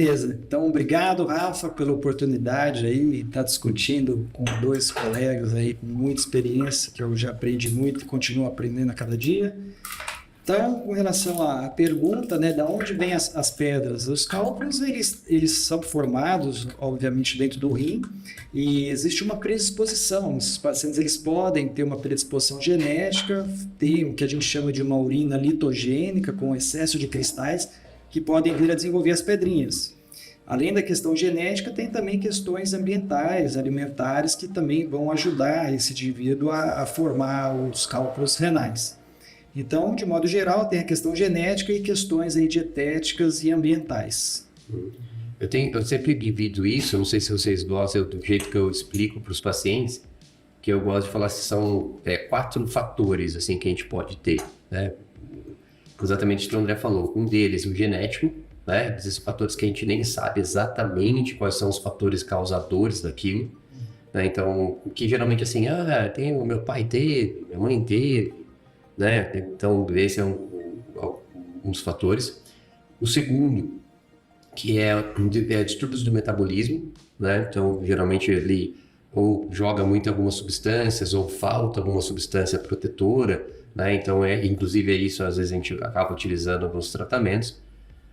Beleza. Então, obrigado, Rafa, pela oportunidade aí de estar discutindo com dois colegas aí com muita experiência, que eu já aprendi muito e continuo aprendendo a cada dia. Então, com relação à pergunta, né, de onde vêm as pedras? Os cálculos, eles são formados, obviamente, dentro do rim, e existe uma predisposição. Os pacientes, eles podem ter uma predisposição genética, ter o que a gente chama de uma urina litogênica, com excesso de cristais, que podem vir a desenvolver as pedrinhas. Além da questão genética, tem também questões ambientais, alimentares, que também vão ajudar esse indivíduo a formar os cálculos renais. Então, de modo geral, tem a questão genética e questões aí dietéticas e ambientais. Eu sempre divido isso, não sei se vocês gostam do jeito que eu explico para os pacientes, que eu gosto de falar que são 4 fatores assim, que a gente pode ter, né? Exatamente o que o André falou. Um deles, o genético, né? Esses fatores que a gente nem sabe exatamente quais são os fatores causadores daquilo, né? Então, o que geralmente assim, tem o meu pai ter, minha mãe ter, né? Então, esse é um dos fatores. O segundo, que é distúrbios do metabolismo, né? Então, geralmente ele ou joga muito em algumas substâncias ou falta alguma substância protetora, né? Então, inclusive é isso, às vezes a gente acaba utilizando nos tratamentos.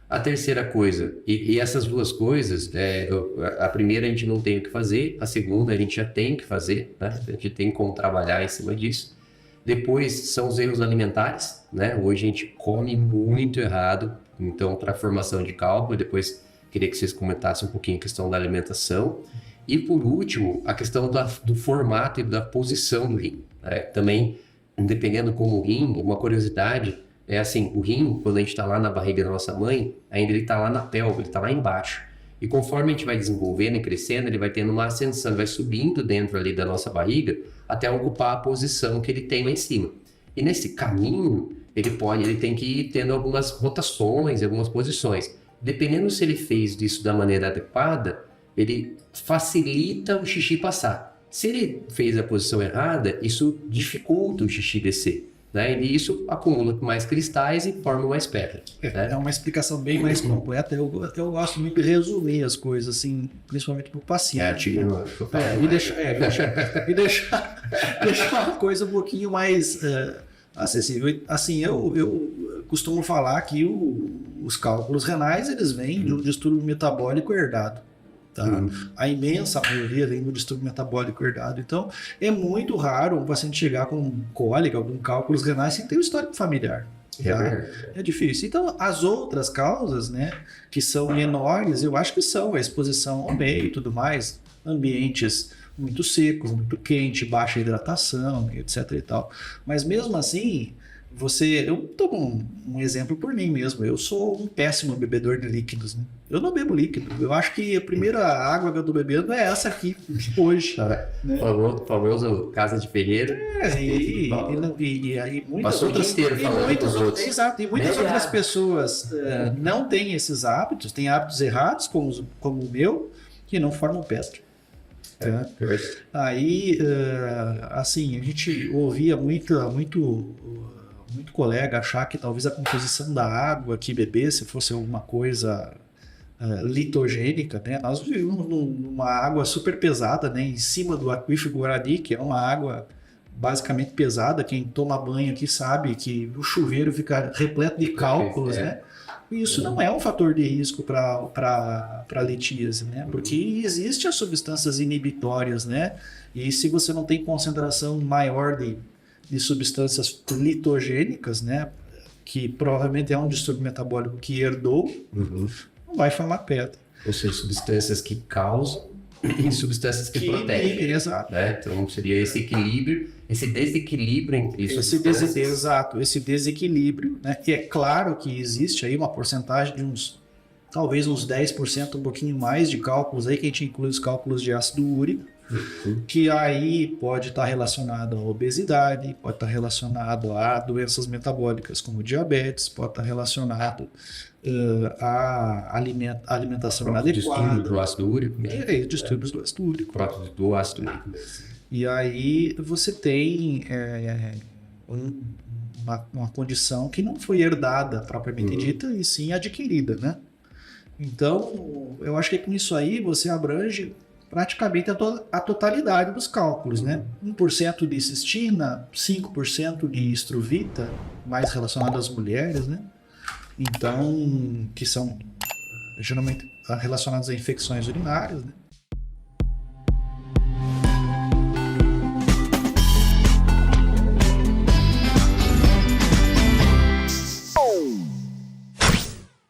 A terceira coisa, e essas duas coisas, a primeira a gente não tem o que fazer, a segunda a gente já tem que fazer, né? A gente tem como trabalhar em cima disso. Depois são os erros alimentares, né? Hoje a gente come muito errado, então para a formação de cálculo, depois queria que vocês comentassem um pouquinho a questão da alimentação. E por último, a questão do formato e da posição do rim, né? Também, dependendo como o rim, uma curiosidade é assim, o rim, quando a gente está lá na barriga da nossa mãe, ainda ele está lá na pelve, ele está lá embaixo. E conforme a gente vai desenvolvendo e crescendo, ele vai tendo uma ascensão, ele vai subindo dentro ali da nossa barriga até ocupar a posição que ele tem lá em cima. E nesse caminho, ele tem que ir tendo algumas rotações, algumas posições. Dependendo se ele fez isso da maneira adequada, ele facilita o xixi passar. Se ele fez a posição errada, isso dificulta o xixi descer, né? E isso acumula mais cristais e forma mais pedra. Né? É uma explicação bem mais completa. Eu gosto muito de resumir as coisas, assim, principalmente para o paciente. E deixar a coisa um pouquinho mais acessível. Assim, eu costumo falar que os cálculos renais, eles vêm do distúrbio metabólico herdado. Tá? A imensa maioria vem do distúrbio metabólico herdado. Então, é muito raro um paciente chegar com cólica ou com cálculos renais sem ter um histórico familiar. Tá? É difícil. Então, as outras causas, né, que são menores, eu acho que são a exposição ao meio e tudo mais, ambientes muito secos, muito quente, baixa hidratação, etc. e tal. Mas mesmo assim, eu tomo um exemplo por mim mesmo. Eu sou um péssimo bebedor de líquidos, né? Eu não bebo líquido. Eu acho que a primeira água que eu tô bebendo é essa aqui, hoje. Né? Famoso casa de ferreiro. E aí muitas outras Exato. E muitas outras pessoas não têm esses hábitos, têm hábitos errados, como o meu, que não formam pedra. Aí, assim, a gente ouvia muito colega achar que talvez a composição da água que bebesse fosse alguma coisa litogênica, né? Nós vivemos numa água super pesada, né? Em cima do aquífero Guarani, que é uma água basicamente pesada. Quem toma banho aqui sabe que o chuveiro fica repleto de cálculos, né? E isso não é um fator de risco para litíase, né? Porque existem as substâncias inibitórias, né? E se você não tem concentração maior de substâncias litogênicas, né, que provavelmente é um distúrbio metabólico que herdou, não vai formar pedra. Ou seja, substâncias que causam e substâncias que protegem. Exato. Né? Então seria esse equilíbrio, esse desequilíbrio entre isso. Exato, esse desequilíbrio, né? E é claro que existe aí uma porcentagem de talvez uns 10%, um pouquinho mais de cálculos aí, que a gente inclui os cálculos de ácido úrico, que aí pode estar relacionado à obesidade, pode estar relacionado a doenças metabólicas como diabetes, pode estar relacionado à alimentação inadequada. Distúrbio do ácido úrico. Distúrbios do ácido úrico. Do ácido úrico. E aí você tem uma condição que não foi herdada propriamente dita, e sim adquirida, né? Então, eu acho que com isso aí você abrange praticamente a totalidade dos cálculos, né? 1% de cistina, 5% de estruvita, mais relacionado às mulheres, né? Então, que são geralmente relacionadas a infecções urinárias, né?